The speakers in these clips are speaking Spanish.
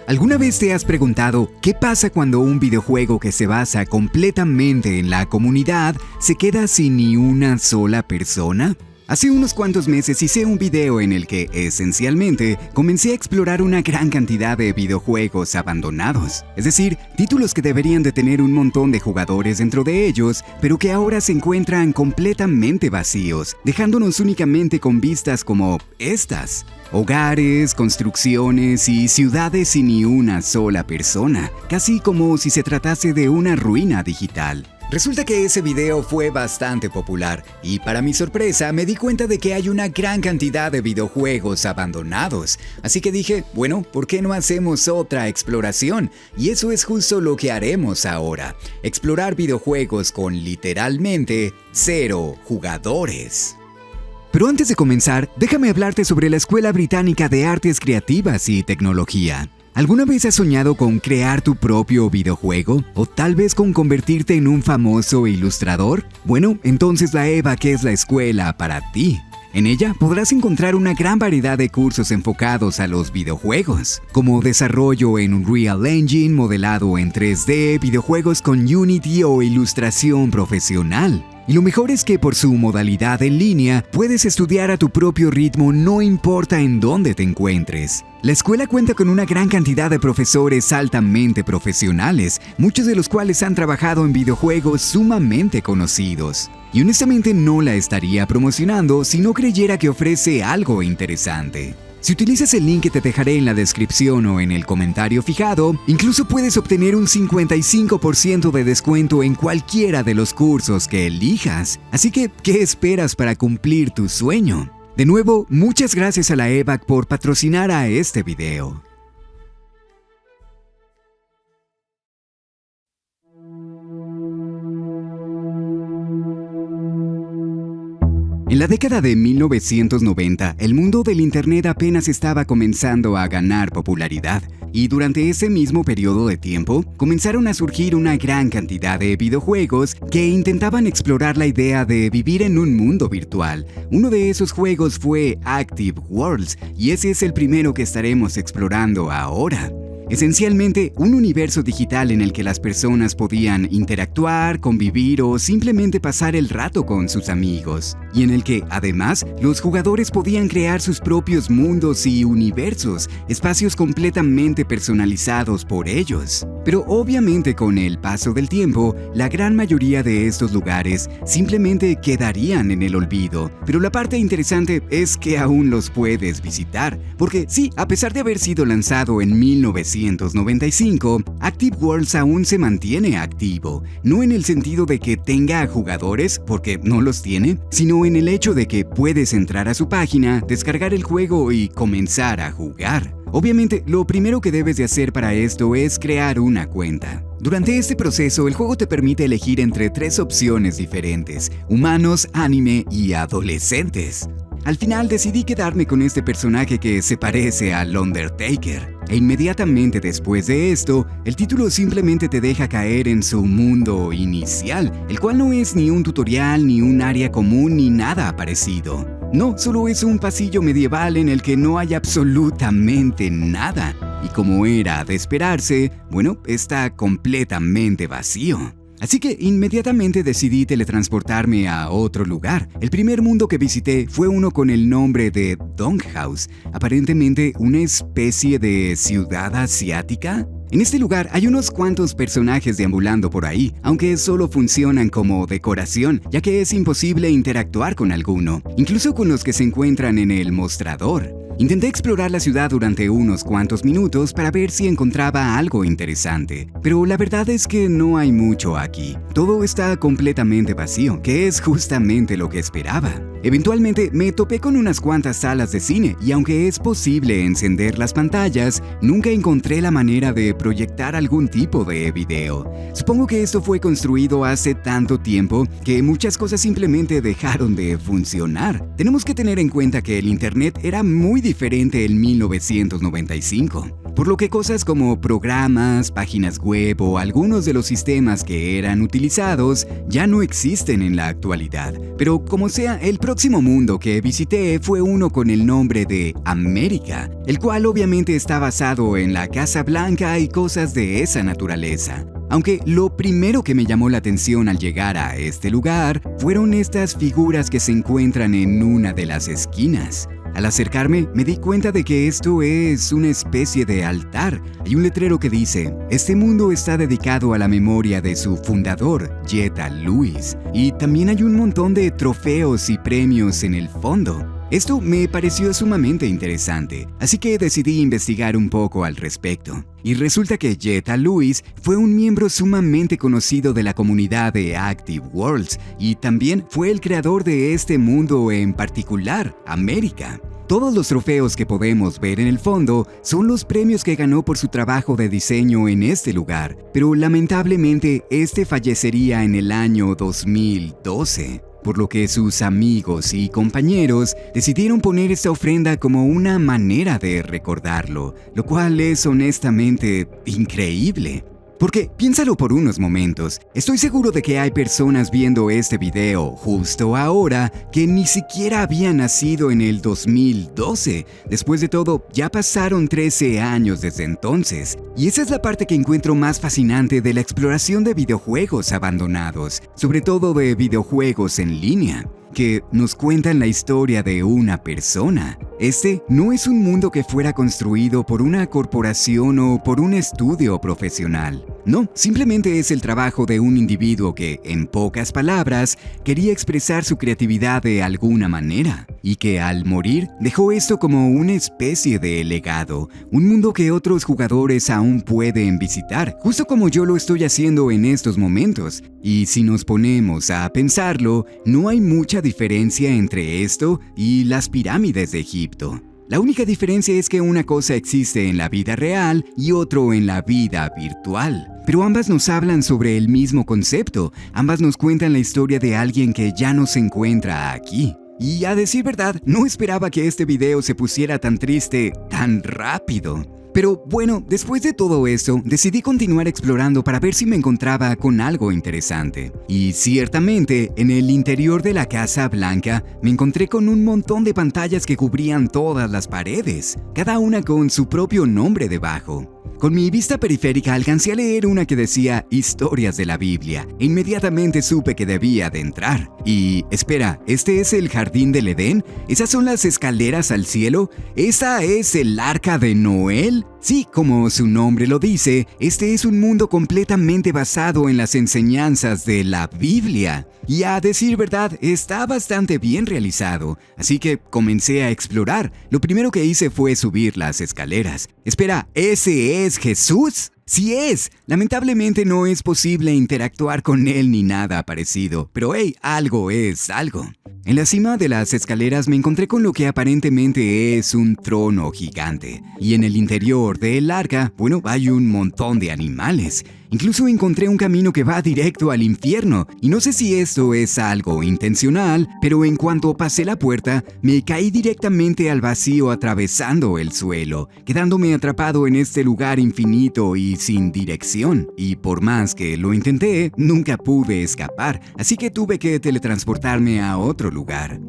¿Alguna vez te has preguntado qué pasa cuando un videojuego que se basa completamente en la comunidad se queda sin ni una sola persona? Hace unos cuantos meses hice un video en el que, esencialmente, comencé a explorar una gran cantidad de videojuegos abandonados. Es decir, títulos que deberían de tener un montón de jugadores dentro de ellos, pero que ahora se encuentran completamente vacíos, dejándonos únicamente con vistas como estas. Hogares, construcciones y ciudades sin ni una sola persona, casi como si se tratase de una ruina digital. Resulta que ese video fue bastante popular y para mi sorpresa me di cuenta de que hay una gran cantidad de videojuegos abandonados. Así que dije, bueno, ¿por qué no hacemos otra exploración? Y eso es justo lo que haremos ahora. Explorar videojuegos con literalmente 0 jugadores. Pero antes de comenzar, déjame hablarte sobre la Escuela Británica de Artes Creativas y Tecnología. ¿Alguna vez has soñado con crear tu propio videojuego? ¿O tal vez con convertirte en un famoso ilustrador? Bueno, entonces la EVAC es la escuela para ti. En ella podrás encontrar una gran variedad de cursos enfocados a los videojuegos, como desarrollo en Unreal Engine, modelado en 3D, videojuegos con Unity o ilustración profesional. Y lo mejor es que por su modalidad en línea, puedes estudiar a tu propio ritmo, no importa en dónde te encuentres. La escuela cuenta con una gran cantidad de profesores altamente profesionales, muchos de los cuales han trabajado en videojuegos sumamente conocidos. Y honestamente no la estaría promocionando si no creyera que ofrece algo interesante. Si utilizas el link que te dejaré en la descripción o en el comentario fijado, incluso puedes obtener un 55% de descuento en cualquiera de los cursos que elijas. Así que, ¿qué esperas para cumplir tu sueño? De nuevo, muchas gracias a la EVAC por patrocinar a este video. En la década de 1990, el mundo del Internet apenas estaba comenzando a ganar popularidad, y durante ese mismo periodo de tiempo, comenzaron a surgir una gran cantidad de videojuegos que intentaban explorar la idea de vivir en un mundo virtual. Uno de esos juegos fue Active Worlds, y ese es el primero que estaremos explorando ahora. Esencialmente, un universo digital en el que las personas podían interactuar, convivir o simplemente pasar el rato con sus amigos. Y en el que, además, los jugadores podían crear sus propios mundos y universos, espacios completamente personalizados por ellos. Pero obviamente con el paso del tiempo, la gran mayoría de estos lugares simplemente quedarían en el olvido. Pero la parte interesante es que aún los puedes visitar, porque sí, a pesar de haber sido lanzado en 1995, Active Worlds aún se mantiene activo, no en el sentido de que tenga jugadores, porque no los tiene, sino en el hecho de que puedes entrar a su página, descargar el juego y comenzar a jugar. Obviamente, lo primero que debes de hacer para esto es crear una cuenta. Durante este proceso, el juego te permite elegir entre 3 opciones diferentes: humanos, anime y adolescentes. Al final decidí quedarme con este personaje que se parece al Undertaker. E inmediatamente después de esto, el título simplemente te deja caer en su mundo inicial, el cual no es ni un tutorial, ni un área común, ni nada parecido. No, solo es un pasillo medieval en el que no hay absolutamente nada. Y como era de esperarse, bueno, está completamente vacío. Así que inmediatamente decidí teletransportarme a otro lugar. El primer mundo que visité fue uno con el nombre de Donghouse, aparentemente una especie de ciudad asiática. En este lugar hay unos cuantos personajes deambulando por ahí, aunque solo funcionan como decoración, ya que es imposible interactuar con alguno, incluso con los que se encuentran en el mostrador. Intenté explorar la ciudad durante unos cuantos minutos para ver si encontraba algo interesante, pero la verdad es que no hay mucho aquí. Todo está completamente vacío, que es justamente lo que esperaba. Eventualmente me topé con unas cuantas salas de cine y aunque es posible encender las pantallas, nunca encontré la manera de proyectar algún tipo de video. Supongo que esto fue construido hace tanto tiempo que muchas cosas simplemente dejaron de funcionar. Tenemos que tener en cuenta que el Internet era muy diferente en 1995. por lo que cosas como programas, páginas web o algunos de los sistemas que eran utilizados ya no existen en la actualidad. Pero como sea, el próximo mundo que visité fue uno con el nombre de América, el cual obviamente está basado en la Casa Blanca y cosas de esa naturaleza. Aunque lo primero que me llamó la atención al llegar a este lugar fueron estas figuras que se encuentran en una de las esquinas. Al acercarme, me di cuenta de que esto es una especie de altar. Hay un letrero que dice: "Este mundo está dedicado a la memoria de su fundador, Jetta Lewis". Y también hay un montón de trofeos y premios en el fondo. Esto me pareció sumamente interesante, así que decidí investigar un poco al respecto. Y resulta que Jetta Lewis fue un miembro sumamente conocido de la comunidad de Active Worlds y también fue el creador de este mundo en particular, América. Todos los trofeos que podemos ver en el fondo son los premios que ganó por su trabajo de diseño en este lugar, pero lamentablemente este fallecería en el año 2012. Por lo que sus amigos y compañeros decidieron poner esta ofrenda como una manera de recordarlo, lo cual es honestamente increíble. Porque piénsalo por unos momentos, estoy seguro de que hay personas viendo este video justo ahora que ni siquiera habían nacido en el 2012. Después de todo, ya pasaron 13 años desde entonces. Y esa es la parte que encuentro más fascinante de la exploración de videojuegos abandonados, sobre todo de videojuegos en línea, que nos cuentan la historia de una persona. Este no es un mundo que fuera construido por una corporación o por un estudio profesional. No, simplemente es el trabajo de un individuo que, en pocas palabras, quería expresar su creatividad de alguna manera, y que al morir dejó esto como una especie de legado, un mundo que otros jugadores aún pueden visitar, justo como yo lo estoy haciendo en estos momentos. Y si nos ponemos a pensarlo, no hay mucha diferencia entre esto y las pirámides de Egipto. La única diferencia es que una cosa existe en la vida real y otro en la vida virtual. Pero ambas nos hablan sobre el mismo concepto, ambas nos cuentan la historia de alguien que ya no se encuentra aquí. Y a decir verdad, no esperaba que este video se pusiera tan triste tan rápido. Pero bueno, después de todo esto, decidí continuar explorando para ver si me encontraba con algo interesante. Y ciertamente, en el interior de la Casa Blanca, me encontré con un montón de pantallas que cubrían todas las paredes, cada una con su propio nombre debajo. Con mi vista periférica alcancé a leer una que decía Historias de la Biblia e inmediatamente supe que debía de entrar. Y espera, ¿este es el Jardín del Edén? ¿Esas son las escaleras al cielo? ¿Esa es el Arca de Noé? Sí, como su nombre lo dice, este es un mundo completamente basado en las enseñanzas de la Biblia. Y a decir verdad, está bastante bien realizado, así que comencé a explorar. Lo primero que hice fue subir las escaleras. Espera, ¿ese es Jesús? Sí es. Lamentablemente no es posible interactuar con él ni nada parecido, pero hey, algo es algo. En la cima de las escaleras me encontré con lo que aparentemente es un trono gigante. Y en el interior del arca, bueno, hay un montón de animales. Incluso encontré un camino que va directo al infierno, y no sé si esto es algo intencional, pero en cuanto pasé la puerta, me caí directamente al vacío atravesando el suelo, quedándome atrapado en este lugar infinito y sin dirección. Y por más que lo intenté, nunca pude escapar, así que tuve que teletransportarme a otro lugar.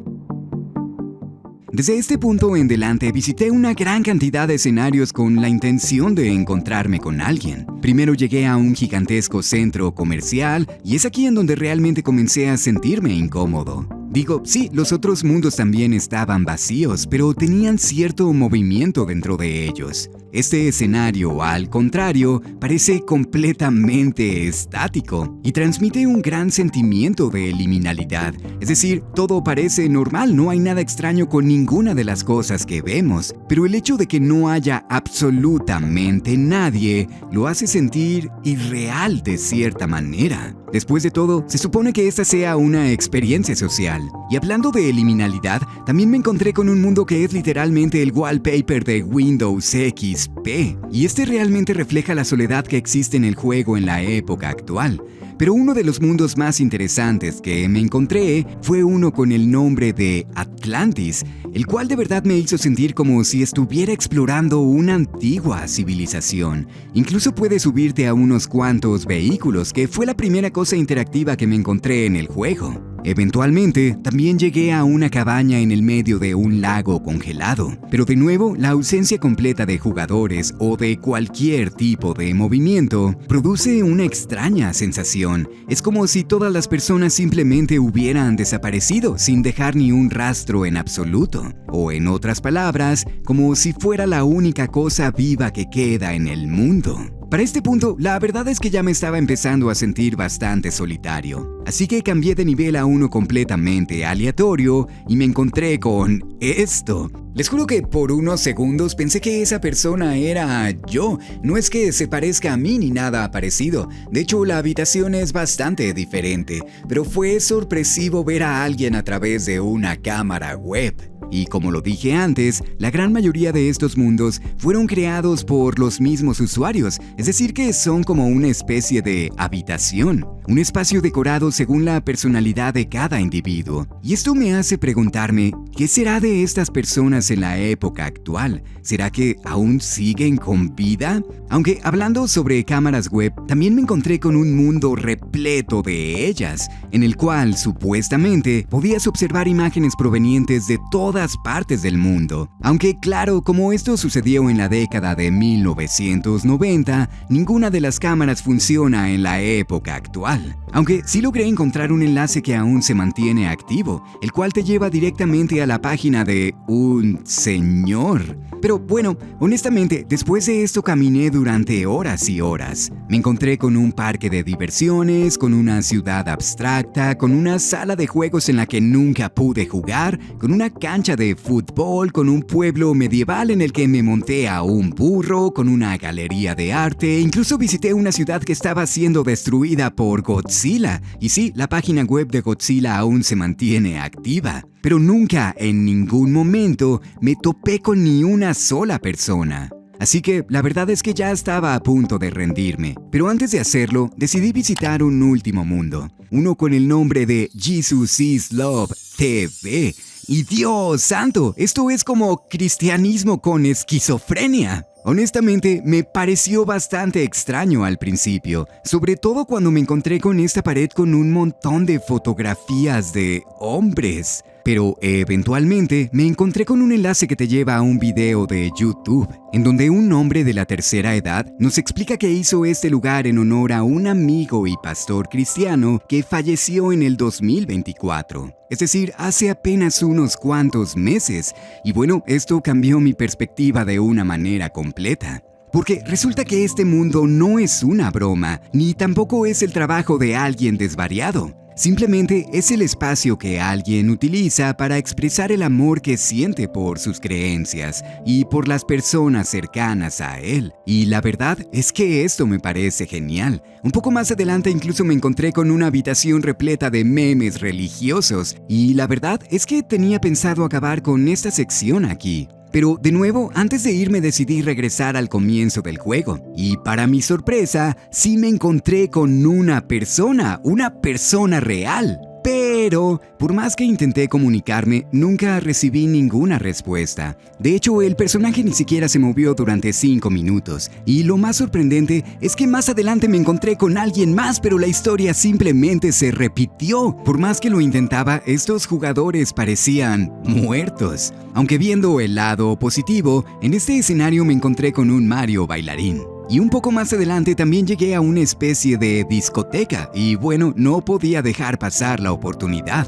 Desde este punto en adelante visité una gran cantidad de escenarios con la intención de encontrarme con alguien. Primero llegué a un gigantesco centro comercial y es aquí en donde realmente comencé a sentirme incómodo. Digo, sí, los otros mundos también estaban vacíos, pero tenían cierto movimiento dentro de ellos. Este escenario, al contrario, parece completamente estático y transmite un gran sentimiento de liminalidad. Es decir, todo parece normal, no hay nada extraño con ninguna de las cosas que vemos, pero el hecho de que no haya absolutamente nadie lo hace sentir irreal de cierta manera. Después de todo, se supone que esta sea una experiencia social. Y hablando de liminalidad, también me encontré con un mundo que es literalmente el wallpaper de Windows XP. Y este realmente refleja la soledad que existe en el juego en la época actual. Pero uno de los mundos más interesantes que me encontré fue uno con el nombre de Atlantis, el cual de verdad me hizo sentir como si estuviera explorando una antigua civilización. Incluso puedes subirte a unos cuantos vehículos, que fue la primera cosa interactiva que me encontré en el juego. Eventualmente, también llegué a una cabaña en el medio de un lago congelado, pero de nuevo, la ausencia completa de jugadores o de cualquier tipo de movimiento produce una extraña sensación. Es como si todas las personas simplemente hubieran desaparecido sin dejar ni un rastro en absoluto. O en otras palabras, como si fuera la única cosa viva que queda en el mundo. Para este punto, la verdad es que ya me estaba empezando a sentir bastante solitario. Así que cambié de nivel a uno completamente aleatorio y me encontré con esto. Les juro que por unos segundos pensé que esa persona era yo. No es que se parezca a mí ni nada parecido. De hecho, la habitación es bastante diferente. Pero fue sorpresivo ver a alguien a través de una cámara web. Y como lo dije antes, la gran mayoría de estos mundos fueron creados por los mismos usuarios, es decir que son como una especie de habitación, un espacio decorado según la personalidad de cada individuo. Y esto me hace preguntarme, ¿qué será de estas personas en la época actual? ¿Será que aún siguen con vida? Aunque hablando sobre cámaras web, también me encontré con un mundo repleto de ellas, en el cual supuestamente podías observar imágenes provenientes de todas partes del mundo. Aunque claro, como esto sucedió en la década de 1990, ninguna de las cámaras funciona en la época actual. Aunque sí logré encontrar un enlace que aún se mantiene activo, el cual te lleva directamente a la página de un señor. Pero bueno, honestamente, después de esto caminé durante horas y horas. Me encontré con un parque de diversiones, con una ciudad abstracta, con una sala de juegos en la que nunca pude jugar, con una cancha de fútbol, con un pueblo medieval en el que me monté a un burro, con una galería de arte, incluso visité una ciudad que estaba siendo destruida por Godzilla. Y sí, la página web de Godzilla aún se mantiene activa. Pero nunca, en ningún momento, me topé con ni una sola persona. Así que la verdad es que ya estaba a punto de rendirme. Pero antes de hacerlo, decidí visitar un último mundo. Uno con el nombre de Jesus is Love TV. Y Dios santo, esto es como cristianismo con esquizofrenia. Honestamente, me pareció bastante extraño al principio, sobre todo cuando me encontré con esta pared con un montón de fotografías de hombres. Pero eventualmente me encontré con un enlace que te lleva a un video de YouTube, en donde un hombre de la tercera edad nos explica que hizo este lugar en honor a un amigo y pastor cristiano que falleció en el 2024. Es decir, hace apenas unos cuantos meses. Y bueno, esto cambió mi perspectiva de una manera completa. Porque resulta que este mundo no es una broma, ni tampoco es el trabajo de alguien desvariado. Simplemente es el espacio que alguien utiliza para expresar el amor que siente por sus creencias y por las personas cercanas a él. Y la verdad es que esto me parece genial. Un poco más adelante incluso me encontré con una habitación repleta de memes religiosos. Y la verdad es que tenía pensado acabar con esta sección aquí. Pero de nuevo, antes de irme decidí regresar al comienzo del juego. Y para mi sorpresa, sí me encontré con una persona real. Pero, por más que intenté comunicarme, nunca recibí ninguna respuesta. De hecho, el personaje ni siquiera se movió durante 5 minutos. Y lo más sorprendente es que más adelante me encontré con alguien más, pero la historia simplemente se repitió. Por más que lo intentaba, estos jugadores parecían muertos. Aunque viendo el lado positivo, en este escenario me encontré con un Mario bailarín. Y un poco más adelante también llegué a una especie de discoteca y bueno, no podía dejar pasar la oportunidad.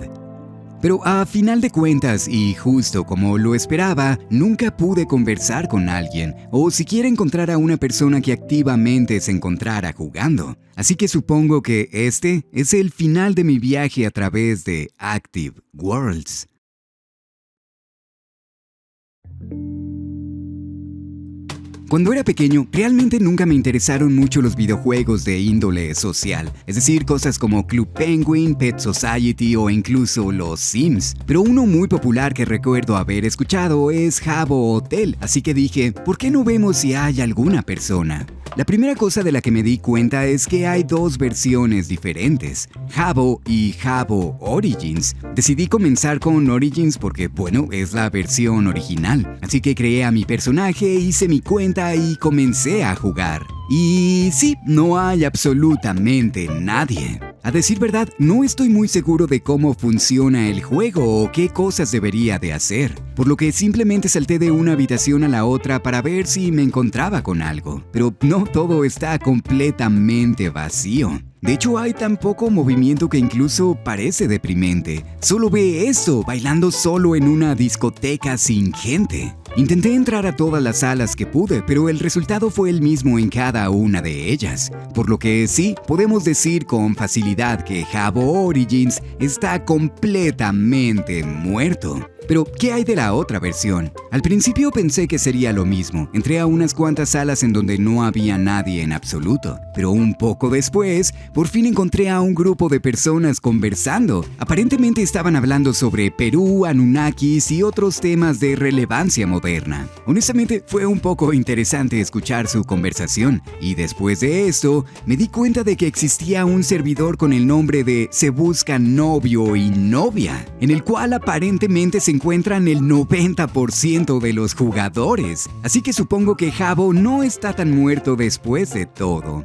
Pero a final de cuentas, y justo como lo esperaba, nunca pude conversar con alguien o siquiera encontrar a una persona que activamente se encontrara jugando. Así que supongo que este es el final de mi viaje a través de Active Worlds. Cuando era pequeño, realmente nunca me interesaron mucho los videojuegos de índole social, es decir, cosas como Club Penguin, Pet Society o incluso los Sims. Pero uno muy popular que recuerdo haber escuchado es Habbo Hotel, así que dije, ¿por qué no vemos si hay alguna persona? La primera cosa de la que me di cuenta es que hay dos versiones diferentes, Habbo y Habbo Origins. Decidí comenzar con Origins porque, bueno, es la versión original. Así que creé a mi personaje, hice mi cuenta y comencé a jugar. Y sí, no hay absolutamente nadie. A decir verdad, no estoy muy seguro de cómo funciona el juego o qué cosas debería de hacer, por lo que simplemente salté de una habitación a la otra para ver si me encontraba con algo. Pero no todo está completamente vacío. De hecho, hay tan poco movimiento que incluso parece deprimente. Solo ve esto, bailando solo en una discoteca sin gente. Intenté entrar a todas las salas que pude, pero el resultado fue el mismo en cada una de ellas. Por lo que sí, podemos decir con facilidad que Habbo Origins está completamente muerto. Pero, ¿qué hay de la otra versión? Al principio pensé que sería lo mismo. Entré a unas cuantas salas en donde no había nadie en absoluto. Pero un poco después, por fin encontré a un grupo de personas conversando. Aparentemente estaban hablando sobre Perú, Anunnakis y otros temas de relevancia moderna. Honestamente, fue un poco interesante escuchar su conversación. Y después de esto, me di cuenta de que existía un servidor con el nombre de Se Busca Novio y Novia, en el cual aparentemente se encuentran el 90% de los jugadores. Así que supongo que Habbo no está tan muerto después de todo.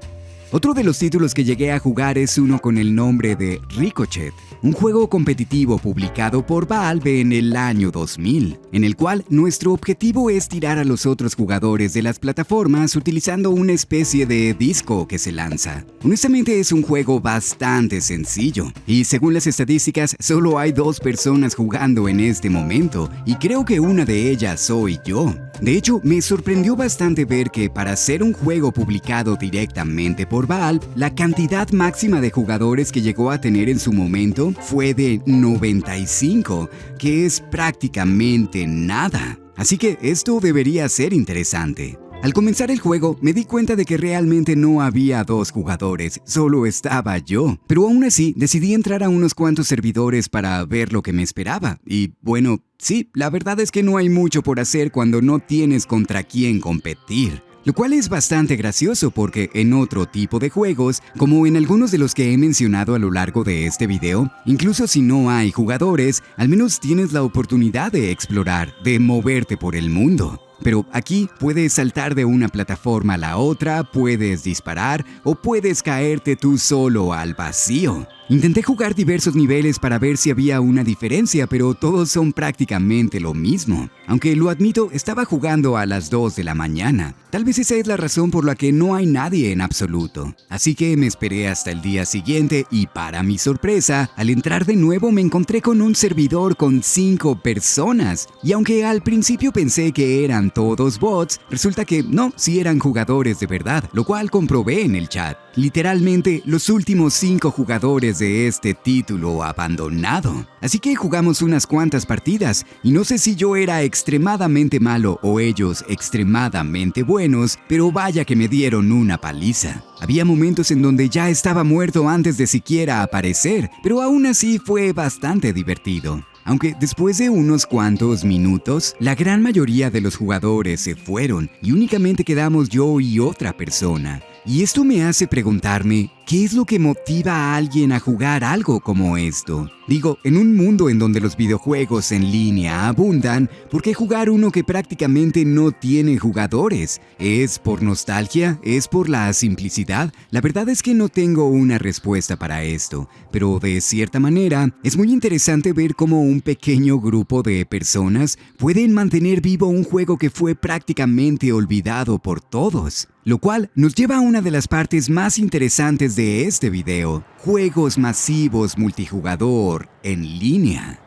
Otro de los títulos que llegué a jugar es uno con el nombre de Ricochet, un juego competitivo publicado por Valve en el año 2000, en el cual nuestro objetivo es tirar a los otros jugadores de las plataformas utilizando una especie de disco que se lanza. Honestamente es un juego bastante sencillo, y según las estadísticas solo hay 2 personas jugando en este momento, y creo que una de ellas soy yo. De hecho, me sorprendió bastante ver que para ser un juego publicado directamente por Valve, la cantidad máxima de jugadores que llegó a tener en su momento fue de 95, que es prácticamente nada. Así que esto debería ser interesante. Al comenzar el juego, me di cuenta de que realmente no había 2 jugadores, solo estaba yo. Pero aún así, decidí entrar a unos cuantos servidores para ver lo que me esperaba. Y bueno, sí, la verdad es que no hay mucho por hacer cuando no tienes contra quién competir. Lo cual es bastante gracioso porque en otro tipo de juegos, como en algunos de los que he mencionado a lo largo de este video, incluso si no hay jugadores, al menos tienes la oportunidad de explorar, de moverte por el mundo. Pero aquí puedes saltar de una plataforma a la otra, puedes disparar o puedes caerte tú solo al vacío. Intenté jugar diversos niveles para ver si había una diferencia, pero todos son prácticamente lo mismo. Aunque lo admito, estaba jugando a las 2 de la mañana. Tal vez esa es la razón por la que no hay nadie en absoluto. Así que me esperé hasta el día siguiente y para mi sorpresa, al entrar de nuevo me encontré con un servidor con 5 personas. Y aunque al principio pensé que eran todos bots, resulta que no, sí eran jugadores de verdad, lo cual comprobé en el chat. Literalmente, los últimos 5 jugadores de este título abandonado. Así que jugamos unas cuantas partidas, y no sé si yo era extremadamente malo o ellos extremadamente buenos, pero vaya que me dieron una paliza. Había momentos en donde ya estaba muerto antes de siquiera aparecer, pero aún así fue bastante divertido. Aunque después de unos cuantos minutos, la gran mayoría de los jugadores se fueron y únicamente quedamos yo y otra persona. Y esto me hace preguntarme, ¿qué es lo que motiva a alguien a jugar algo como esto? Digo, en un mundo en donde los videojuegos en línea abundan, ¿por qué jugar uno que prácticamente no tiene jugadores? ¿Es por nostalgia? ¿Es por la simplicidad? La verdad es que no tengo una respuesta para esto, pero de cierta manera es muy interesante ver cómo un pequeño grupo de personas pueden mantener vivo un juego que fue prácticamente olvidado por todos. Lo cual nos lleva a una de las partes más interesantes de este video: juegos masivos multijugador en línea.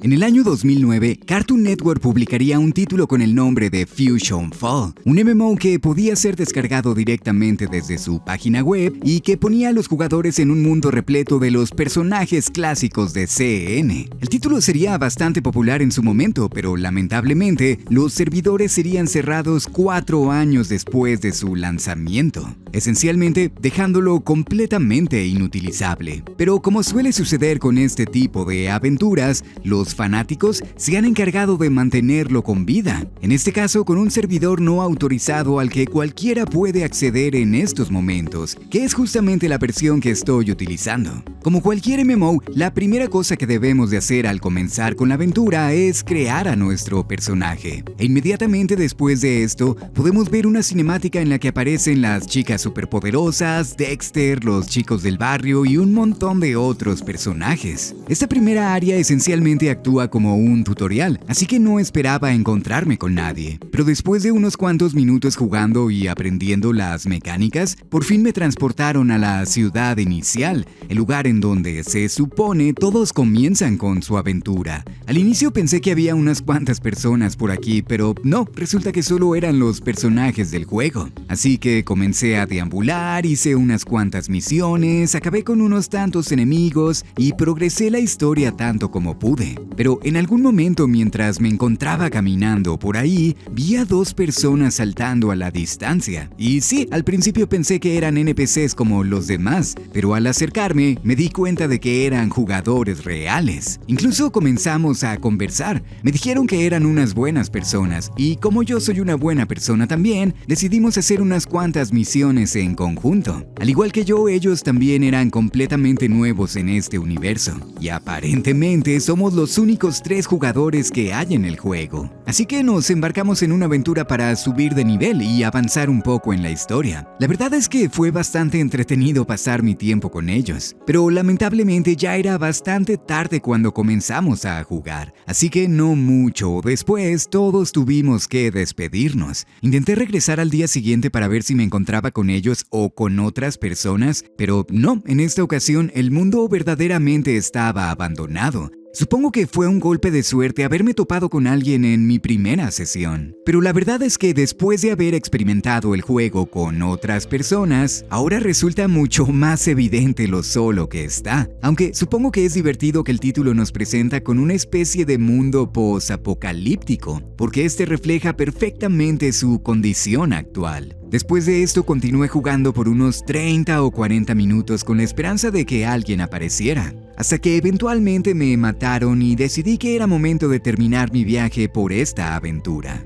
En el año 2009, Cartoon Network publicaría un título con el nombre de Fusion Fall, un MMO que podía ser descargado directamente desde su página web y que ponía a los jugadores en un mundo repleto de los personajes clásicos de CN. El título sería bastante popular en su momento, pero lamentablemente los servidores serían cerrados 4 años después de su lanzamiento, esencialmente dejándolo completamente inutilizable. Pero como suele suceder con este tipo de aventuras, los los fanáticos se han encargado de mantenerlo con vida, en este caso con un servidor no autorizado al que cualquiera puede acceder en estos momentos, que es justamente la versión que estoy utilizando. Como cualquier MMO, la primera cosa que debemos de hacer al comenzar con la aventura es crear a nuestro personaje. E inmediatamente después de esto, podemos ver una cinemática en la que aparecen las chicas superpoderosas, Dexter, los chicos del barrio y un montón de otros personajes. Esta primera área esencialmente actúa como un tutorial, así que no esperaba encontrarme con nadie. Pero después de unos cuantos minutos jugando y aprendiendo las mecánicas, por fin me transportaron a la ciudad inicial, el lugar en donde se supone todos comienzan con su aventura. Al inicio pensé que había unas cuantas personas por aquí, pero no, resulta que solo eran los personajes del juego. Así que comencé a deambular, hice unas cuantas misiones, acabé con unos tantos enemigos y progresé la historia tanto como pude. Pero en algún momento mientras me encontraba caminando por ahí, vi a dos personas saltando a la distancia. Y sí, al principio pensé que eran NPCs como los demás, pero al acercarme me di cuenta de que eran jugadores reales. Incluso comenzamos a conversar. Me dijeron que eran unas buenas personas y como yo soy una buena persona también, decidimos hacer unas cuantas misiones en conjunto. Al igual que yo, ellos también eran completamente nuevos en este universo y aparentemente somos los únicos 3 jugadores que hay en el juego. Así que nos embarcamos en una aventura para subir de nivel y avanzar un poco en la historia. La verdad es que fue bastante entretenido pasar mi tiempo con ellos, pero lamentablemente ya era bastante tarde cuando comenzamos a jugar, así que no mucho después todos tuvimos que despedirnos. Intenté regresar al día siguiente para ver si me encontraba con ellos o con otras personas, pero no, en esta ocasión el mundo verdaderamente estaba abandonado. Supongo que fue un golpe de suerte haberme topado con alguien en mi primera sesión. Pero la verdad es que después de haber experimentado el juego con otras personas, ahora resulta mucho más evidente lo solo que está. Aunque supongo que es divertido que el título nos presenta con una especie de mundo post-apocalíptico, porque este refleja perfectamente su condición actual. Después de esto continué jugando por unos 30 o 40 minutos con la esperanza de que alguien apareciera, hasta que eventualmente me mataron y decidí que era momento de terminar mi viaje por esta aventura.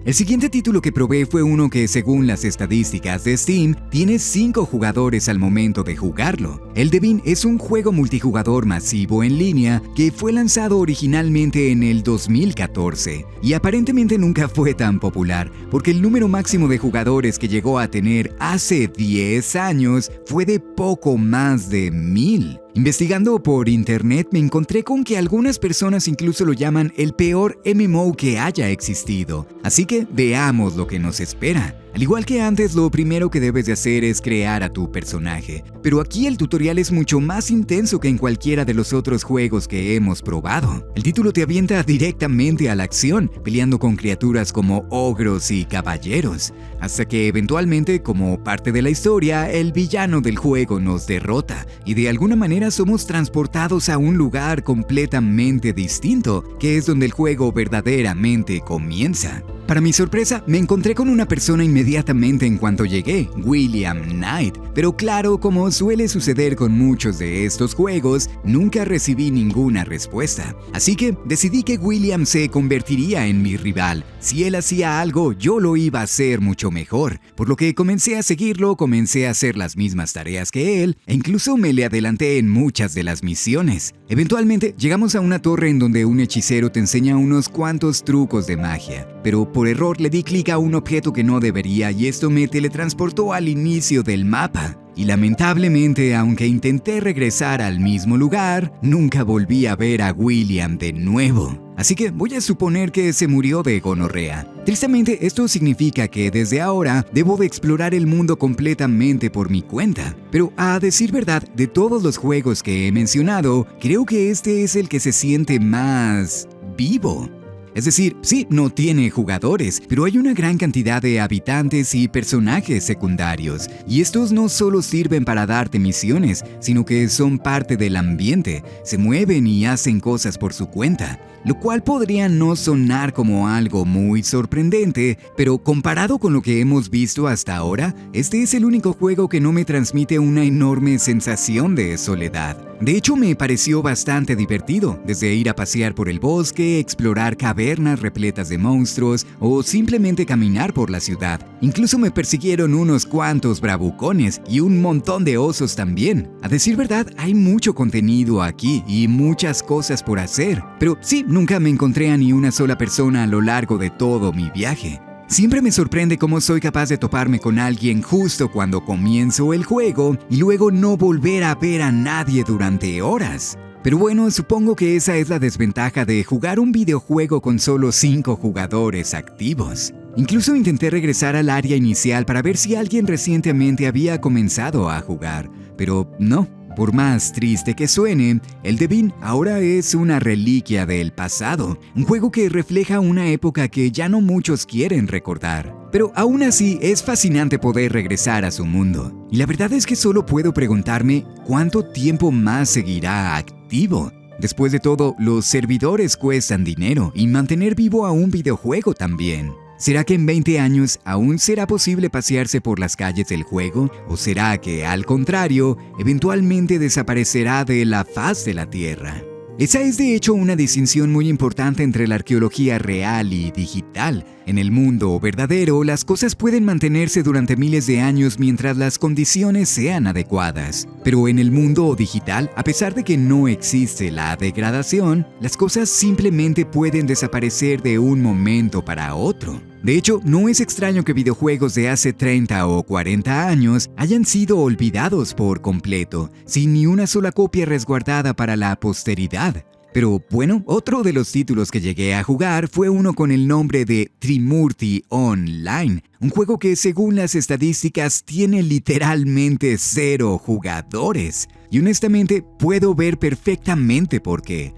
El siguiente título que probé fue uno que, según las estadísticas de Steam, tiene 5 jugadores al momento de jugarlo. Elden es un juego multijugador masivo en línea que fue lanzado originalmente en el 2014 y aparentemente nunca fue tan popular porque el número máximo de jugadores que llegó a tener hace 10 años fue de poco más de 1000. Investigando por internet me encontré con que algunas personas incluso lo llaman el peor MMO que haya existido, así que veamos lo que nos espera. Al igual que antes, lo primero que debes de hacer es crear a tu personaje, pero aquí el tutorial es mucho más intenso que en cualquiera de los otros juegos que hemos probado. El título te avienta directamente a la acción, peleando con criaturas como ogros y caballeros, hasta que eventualmente, como parte de la historia, el villano del juego nos derrota y de alguna manera somos transportados a un lugar completamente distinto, que es donde el juego verdaderamente comienza. Para mi sorpresa, me encontré con una persona inmediatamente en cuanto llegué, William Knight, pero claro, como suele suceder con muchos de estos juegos, nunca recibí ninguna respuesta. Así que decidí que William se convertiría en mi rival. Si él hacía algo, yo lo iba a hacer mucho mejor, por lo que comencé a seguirlo, comencé a hacer las mismas tareas que él, e incluso me le adelanté en muchas de las misiones. Eventualmente, llegamos a una torre en donde un hechicero te enseña unos cuantos trucos de magia, pero por error le di clic a un objeto que no debería y esto me teletransportó al inicio del mapa. Y lamentablemente, aunque intenté regresar al mismo lugar, nunca volví a ver a William de nuevo. Así que voy a suponer que se murió de gonorrea. Tristemente, esto significa que desde ahora debo de explorar el mundo completamente por mi cuenta. Pero a decir verdad, de todos los juegos que he mencionado, creo que este es el que se siente más vivo. Es decir, sí, no tiene jugadores, pero hay una gran cantidad de habitantes y personajes secundarios, y estos no solo sirven para darte misiones, sino que son parte del ambiente, se mueven y hacen cosas por su cuenta, lo cual podría no sonar como algo muy sorprendente, pero comparado con lo que hemos visto hasta ahora, este es el único juego que no me transmite una enorme sensación de soledad. De hecho, me pareció bastante divertido, desde ir a pasear por el bosque, explorar cavernas repletas de monstruos o simplemente caminar por la ciudad. Incluso me persiguieron unos cuantos bravucones y un montón de osos también. A decir verdad, hay mucho contenido aquí y muchas cosas por hacer. Pero sí, nunca me encontré a ni una sola persona a lo largo de todo mi viaje. Siempre me sorprende cómo soy capaz de toparme con alguien justo cuando comienzo el juego y luego no volver a ver a nadie durante horas. Pero bueno, supongo que esa es la desventaja de jugar un videojuego con solo 5 jugadores activos. Incluso intenté regresar al área inicial para ver si alguien recientemente había comenzado a jugar, pero no. Por más triste que suene, el Devin ahora es una reliquia del pasado, un juego que refleja una época que ya no muchos quieren recordar. Pero aún así es fascinante poder regresar a su mundo. Y la verdad es que solo puedo preguntarme cuánto tiempo más seguirá activo. Después de todo, los servidores cuestan dinero y mantener vivo a un videojuego también. ¿Será que en 20 años aún será posible pasearse por las calles del juego? ¿O será que, al contrario, eventualmente desaparecerá de la faz de la Tierra? Esa es de hecho una distinción muy importante entre la arqueología real y digital. En el mundo verdadero, las cosas pueden mantenerse durante miles de años mientras las condiciones sean adecuadas. Pero en el mundo digital, a pesar de que no existe la degradación, las cosas simplemente pueden desaparecer de un momento para otro. De hecho, no es extraño que videojuegos de hace 30 o 40 años hayan sido olvidados por completo, sin ni una sola copia resguardada para la posteridad. Pero bueno, otro de los títulos que llegué a jugar fue uno con el nombre de Trimurti Online, un juego que según las estadísticas tiene literalmente 0 jugadores. Y honestamente puedo ver perfectamente por qué.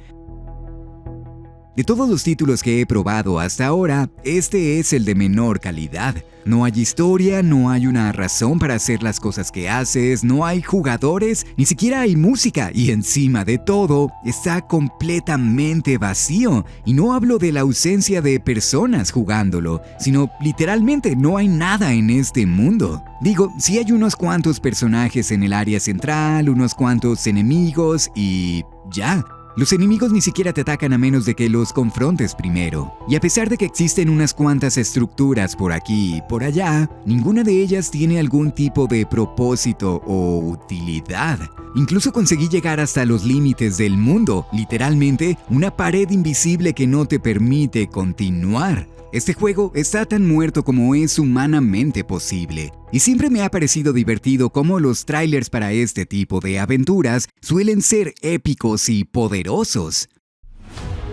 De todos los títulos que he probado hasta ahora, este es el de menor calidad. No hay historia, no hay una razón para hacer las cosas que haces, no hay jugadores, ni siquiera hay música y encima de todo, está completamente vacío. Y no hablo de la ausencia de personas jugándolo, sino literalmente no hay nada en este mundo. Digo, sí hay unos cuantos personajes en el área central, unos cuantos enemigos y ya. Los enemigos ni siquiera te atacan a menos de que los confrontes primero. Y a pesar de que existen unas cuantas estructuras por aquí y por allá, ninguna de ellas tiene algún tipo de propósito o utilidad. Incluso conseguí llegar hasta los límites del mundo, literalmente una pared invisible que no te permite continuar. Este juego está tan muerto como es humanamente posible. Y siempre me ha parecido divertido cómo los trailers para este tipo de aventuras suelen ser épicos y poderosos.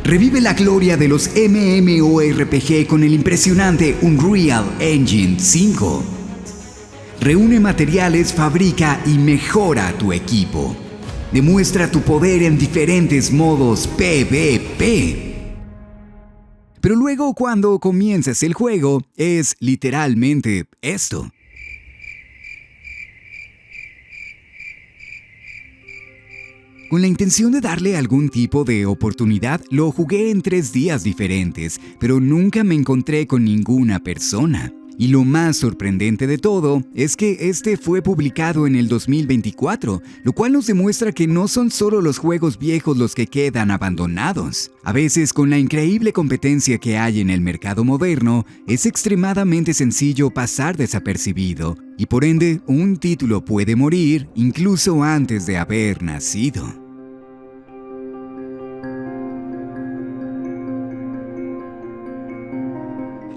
Revive la gloria de los MMORPG con el impresionante Unreal Engine 5. Reúne materiales, fabrica y mejora tu equipo. Demuestra tu poder en diferentes modos PvP. Pero luego cuando comienzas el juego, es literalmente esto. Con la intención de darle algún tipo de oportunidad, lo jugué en 3 días diferentes, pero nunca me encontré con ninguna persona. Y lo más sorprendente de todo es que este fue publicado en el 2024, lo cual nos demuestra que no son solo los juegos viejos los que quedan abandonados. A veces, con la increíble competencia que hay en el mercado moderno, es extremadamente sencillo pasar desapercibido, y por ende, un título puede morir incluso antes de haber nacido.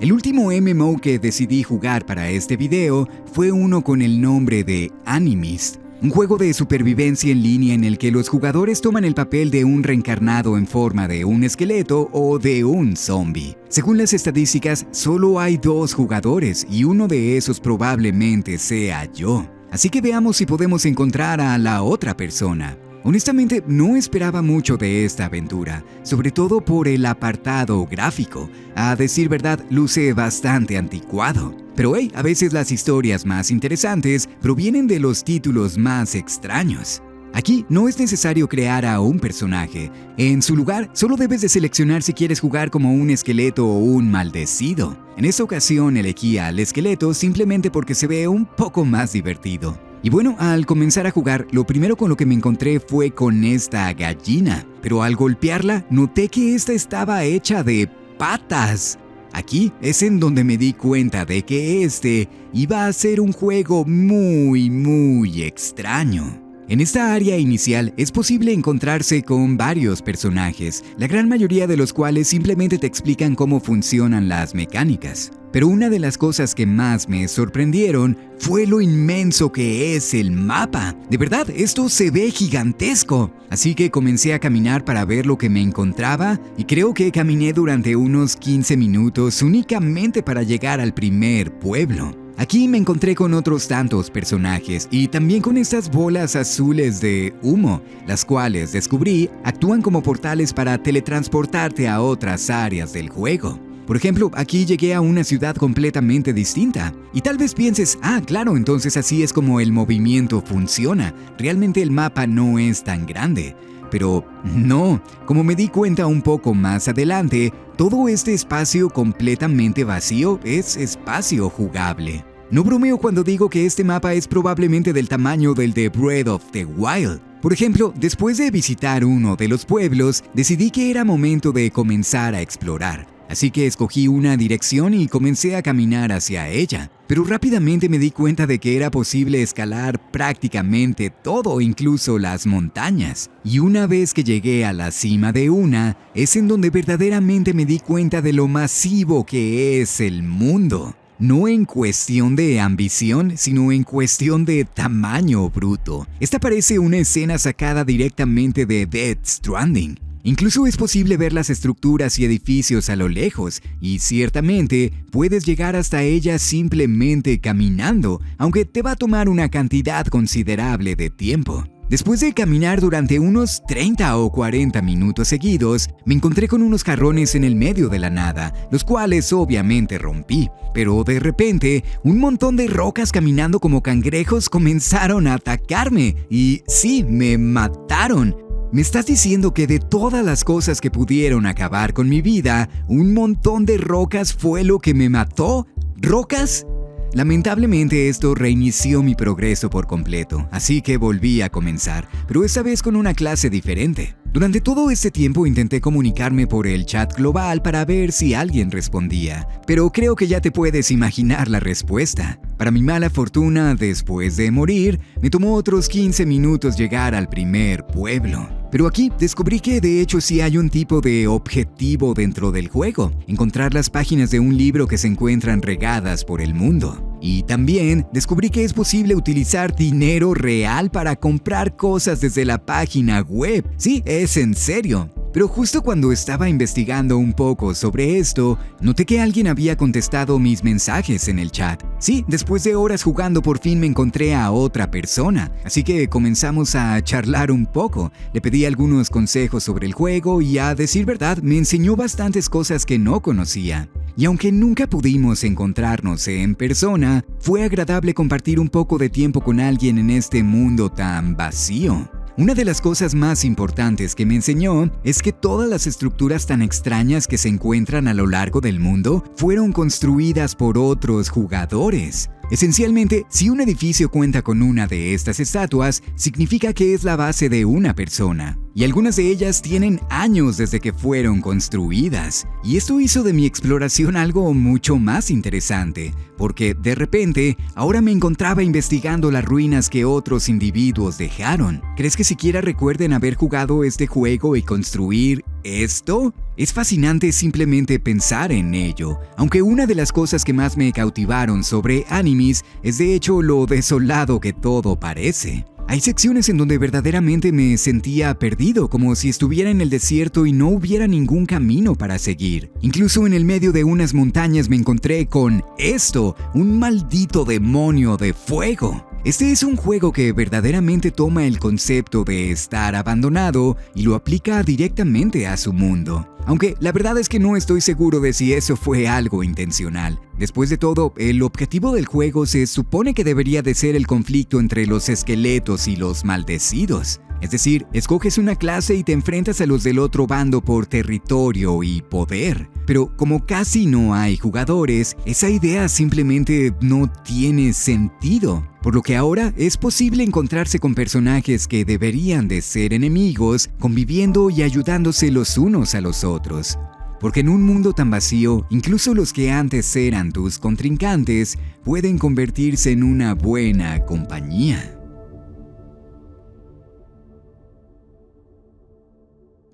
El último MMO que decidí jugar para este video fue uno con el nombre de Animist, un juego de supervivencia en línea en el que los jugadores toman el papel de un reencarnado en forma de un esqueleto o de un zombie. Según las estadísticas, solo hay 2 jugadores y uno de esos probablemente sea yo. Así que veamos si podemos encontrar a la otra persona. Honestamente, no esperaba mucho de esta aventura, sobre todo por el apartado gráfico. A decir verdad, luce bastante anticuado. Pero hey, a veces las historias más interesantes provienen de los títulos más extraños. Aquí no es necesario crear a un personaje. En su lugar, solo debes de seleccionar si quieres jugar como un esqueleto o un maldecido. En esta ocasión elegí al esqueleto simplemente porque se ve un poco más divertido. Y bueno, al comenzar a jugar, lo primero con lo que me encontré fue con esta gallina, pero al golpearla noté que esta estaba hecha de patas. Aquí es en donde me di cuenta de que este iba a ser un juego muy extraño. En esta área inicial es posible encontrarse con varios personajes, la gran mayoría de los cuales simplemente te explican cómo funcionan las mecánicas. Pero una de las cosas que más me sorprendieron fue lo inmenso que es el mapa. De verdad, esto se ve gigantesco. Así que comencé a caminar para ver lo que me encontraba y creo que caminé durante unos 15 minutos únicamente para llegar al primer pueblo. Aquí me encontré con otros tantos personajes y también con estas bolas azules de humo, las cuales descubrí actúan como portales para teletransportarte a otras áreas del juego. Por ejemplo, aquí llegué a una ciudad completamente distinta. Y tal vez pienses, claro, entonces así es como el movimiento funciona. Realmente el mapa no es tan grande. Pero no, como me di cuenta un poco más adelante, todo este espacio completamente vacío es espacio jugable. No bromeo cuando digo que este mapa es probablemente del tamaño del de Breath of the Wild. Por ejemplo, después de visitar uno de los pueblos, decidí que era momento de comenzar a explorar. Así que escogí una dirección y comencé a caminar hacia ella. Pero rápidamente me di cuenta de que era posible escalar prácticamente todo, incluso las montañas. Y una vez que llegué a la cima de una, es en donde verdaderamente me di cuenta de lo masivo que es el mundo. No en cuestión de ambición, sino en cuestión de tamaño bruto. Esta parece una escena sacada directamente de Death Stranding. Incluso es posible ver las estructuras y edificios a lo lejos, y ciertamente puedes llegar hasta ellas simplemente caminando, aunque te va a tomar una cantidad considerable de tiempo. Después de caminar durante unos 30 o 40 minutos seguidos, me encontré con unos jarrones en el medio de la nada, los cuales obviamente rompí. Pero de repente, un montón de rocas caminando como cangrejos comenzaron a atacarme, y sí, me mataron. ¿Me estás diciendo que de todas las cosas que pudieron acabar con mi vida, un montón de rocas fue lo que me mató? ¿Rocas? Lamentablemente esto reinició mi progreso por completo, así que volví a comenzar, pero esta vez con una clase diferente. Durante todo este tiempo intenté comunicarme por el chat global para ver si alguien respondía, pero creo que ya te puedes imaginar la respuesta. Para mi mala fortuna, después de morir, me tomó otros 15 minutos llegar al primer pueblo. Pero aquí descubrí que de hecho sí hay un tipo de objetivo dentro del juego, encontrar las páginas de un libro que se encuentran regadas por el mundo. Y también descubrí que es posible utilizar dinero real para comprar cosas desde la página web. Sí, es en serio. Pero justo cuando estaba investigando un poco sobre esto, noté que alguien había contestado mis mensajes en el chat. Sí, después de horas jugando por fin me encontré a otra persona, así que comenzamos a charlar un poco. Le pedí algunos consejos sobre el juego y a decir verdad me enseñó bastantes cosas que no conocía. Y aunque nunca pudimos encontrarnos en persona, fue agradable compartir un poco de tiempo con alguien en este mundo tan vacío. Una de las cosas más importantes que me enseñó es que todas las estructuras tan extrañas que se encuentran a lo largo del mundo fueron construidas por otros jugadores. Esencialmente, si un edificio cuenta con una de estas estatuas, significa que es la base de una persona. Y algunas de ellas tienen años desde que fueron construidas. Y esto hizo de mi exploración algo mucho más interesante, porque de repente, ahora me encontraba investigando las ruinas que otros individuos dejaron. ¿Crees que siquiera recuerden haber jugado este juego y construir esto? Es fascinante simplemente pensar en ello, aunque una de las cosas que más me cautivaron sobre Animis es de hecho lo desolado que todo parece. Hay secciones en donde verdaderamente me sentía perdido, como si estuviera en el desierto y no hubiera ningún camino para seguir. Incluso en el medio de unas montañas me encontré con esto, un maldito demonio de fuego. Este es un juego que verdaderamente toma el concepto de estar abandonado y lo aplica directamente a su mundo. Aunque la verdad es que no estoy seguro de si eso fue algo intencional. Después de todo, el objetivo del juego se supone que debería de ser el conflicto entre los esqueletos y los maldecidos. Es decir, escoges una clase y te enfrentas a los del otro bando por territorio y poder. Pero como casi no hay jugadores, esa idea simplemente no tiene sentido. Por lo que ahora es posible encontrarse con personajes que deberían de ser enemigos, conviviendo y ayudándose los unos a los otros. Porque en un mundo tan vacío, incluso los que antes eran tus contrincantes pueden convertirse en una buena compañía.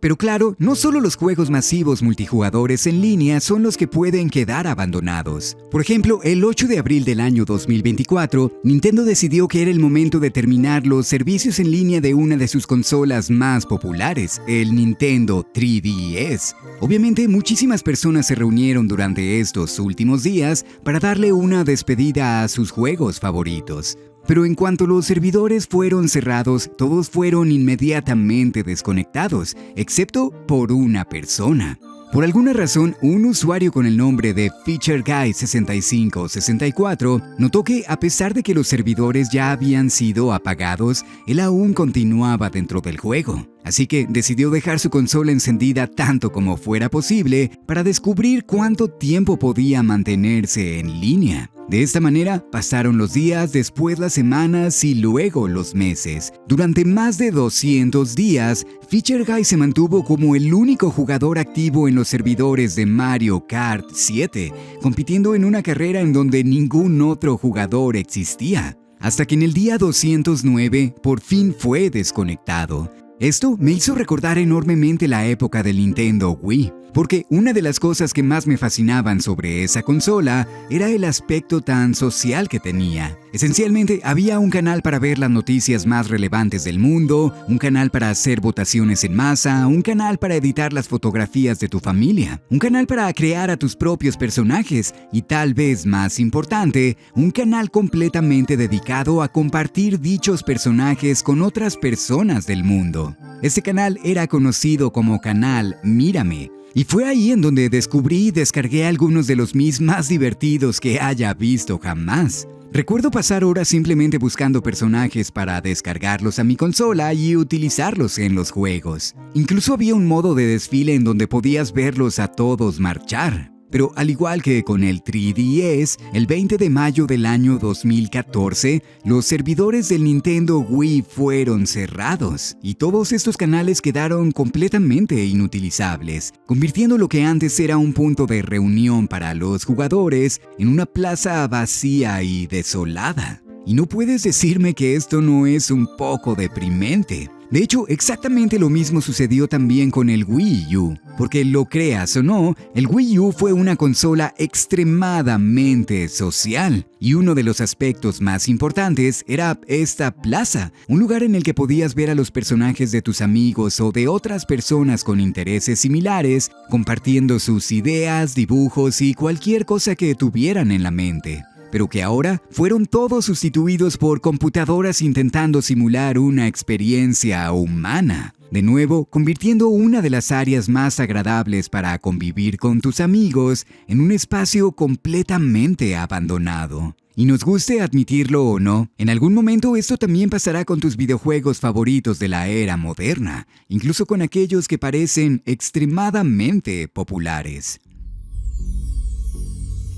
Pero claro, no solo los juegos masivos multijugadores en línea son los que pueden quedar abandonados. Por ejemplo, el 8 de abril del año 2024, Nintendo decidió que era el momento de terminar los servicios en línea de una de sus consolas más populares, el Nintendo 3DS. Obviamente, muchísimas personas se reunieron durante estos últimos días para darle una despedida a sus juegos favoritos. Pero en cuanto los servidores fueron cerrados, todos fueron inmediatamente desconectados, excepto por una persona. Por alguna razón, un usuario con el nombre de FeatureGuy6564 notó que a pesar de que los servidores ya habían sido apagados, él aún continuaba dentro del juego. Así que decidió dejar su consola encendida tanto como fuera posible para descubrir cuánto tiempo podía mantenerse en línea. De esta manera, pasaron los días, después las semanas y luego los meses. Durante más de 200 días, FeatureGuy se mantuvo como el único jugador activo en los servidores de Mario Kart 7, compitiendo en una carrera en donde ningún otro jugador existía. Hasta que en el día 209, por fin fue desconectado. Esto me hizo recordar enormemente la época del Nintendo Wii, porque una de las cosas que más me fascinaban sobre esa consola era el aspecto tan social que tenía. Esencialmente, había un canal para ver las noticias más relevantes del mundo, un canal para hacer votaciones en masa, un canal para editar las fotografías de tu familia, un canal para crear a tus propios personajes y, tal vez más importante, un canal completamente dedicado a compartir dichos personajes con otras personas del mundo. Este canal era conocido como Canal Mírame. Y fue ahí en donde descubrí y descargué algunos de los Miis más divertidos que haya visto jamás. Recuerdo pasar horas simplemente buscando personajes para descargarlos a mi consola y utilizarlos en los juegos. Incluso había un modo de desfile en donde podías verlos a todos marchar. Pero al igual que con el 3DS, el 20 de mayo del año 2014, los servidores del Nintendo Wii fueron cerrados y todos estos canales quedaron completamente inutilizables, convirtiendo lo que antes era un punto de reunión para los jugadores en una plaza vacía y desolada. Y no puedes decirme que esto no es un poco deprimente. De hecho, exactamente lo mismo sucedió también con el Wii U, porque lo creas o no, el Wii U fue una consola extremadamente social, y uno de los aspectos más importantes era esta plaza, un lugar en el que podías ver a los personajes de tus amigos o de otras personas con intereses similares, compartiendo sus ideas, dibujos y cualquier cosa que tuvieran en la mente. Pero que ahora fueron todos sustituidos por computadoras intentando simular una experiencia humana. De nuevo, convirtiendo una de las áreas más agradables para convivir con tus amigos en un espacio completamente abandonado. Y nos guste admitirlo o no, en algún momento esto también pasará con tus videojuegos favoritos de la era moderna, incluso con aquellos que parecen extremadamente populares.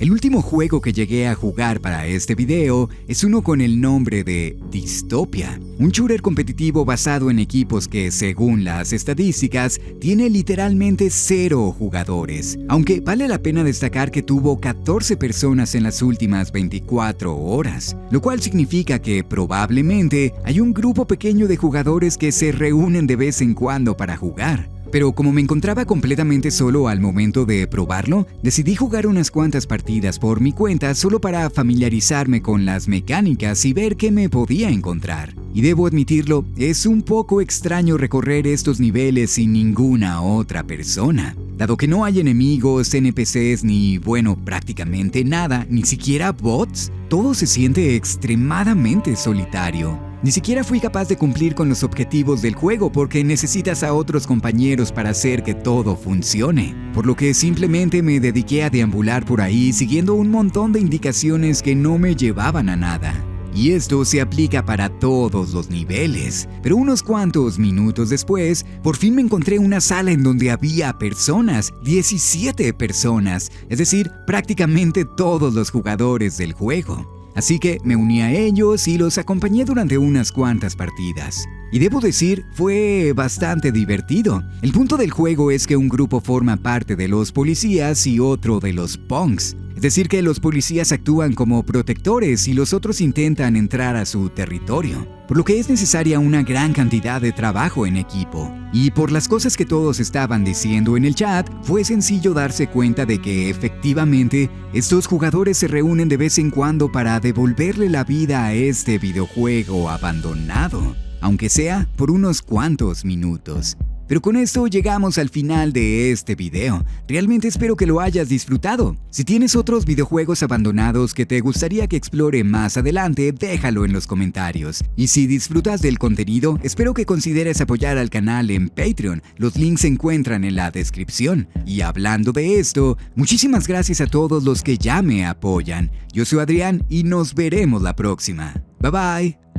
El último juego que llegué a jugar para este video es uno con el nombre de Dystopia, un shooter competitivo basado en equipos que, según las estadísticas, tiene literalmente 0 jugadores, aunque vale la pena destacar que tuvo 14 personas en las últimas 24 horas, lo cual significa que probablemente hay un grupo pequeño de jugadores que se reúnen de vez en cuando para jugar. Pero como me encontraba completamente solo al momento de probarlo, decidí jugar unas cuantas partidas por mi cuenta solo para familiarizarme con las mecánicas y ver qué me podía encontrar. Y debo admitirlo, es un poco extraño recorrer estos niveles sin ninguna otra persona. Dado que no hay enemigos, NPCs ni, bueno, prácticamente nada, ni siquiera bots, todo se siente extremadamente solitario. Ni siquiera fui capaz de cumplir con los objetivos del juego porque necesitas a otros compañeros para hacer que todo funcione. Por lo que simplemente me dediqué a deambular por ahí siguiendo un montón de indicaciones que no me llevaban a nada. Y esto se aplica para todos los niveles. Pero unos cuantos minutos después, por fin me encontré una sala en donde había personas, 17 personas, es decir, prácticamente todos los jugadores del juego. Así que me uní a ellos y los acompañé durante unas cuantas partidas. Y debo decir, fue bastante divertido. El punto del juego es que un grupo forma parte de los policías y otro de los punks. Es decir, que los policías actúan como protectores y los otros intentan entrar a su territorio, por lo que es necesaria una gran cantidad de trabajo en equipo. Y por las cosas que todos estaban diciendo en el chat, fue sencillo darse cuenta de que efectivamente estos jugadores se reúnen de vez en cuando para devolverle la vida a este videojuego abandonado, aunque sea por unos cuantos minutos. Pero con esto llegamos al final de este video. Realmente espero que lo hayas disfrutado. Si tienes otros videojuegos abandonados que te gustaría que explore más adelante, déjalo en los comentarios. Y si disfrutas del contenido, espero que consideres apoyar al canal en Patreon. Los links se encuentran en la descripción. Y hablando de esto, muchísimas gracias a todos los que ya me apoyan. Yo soy Adrián y nos veremos la próxima. Bye bye.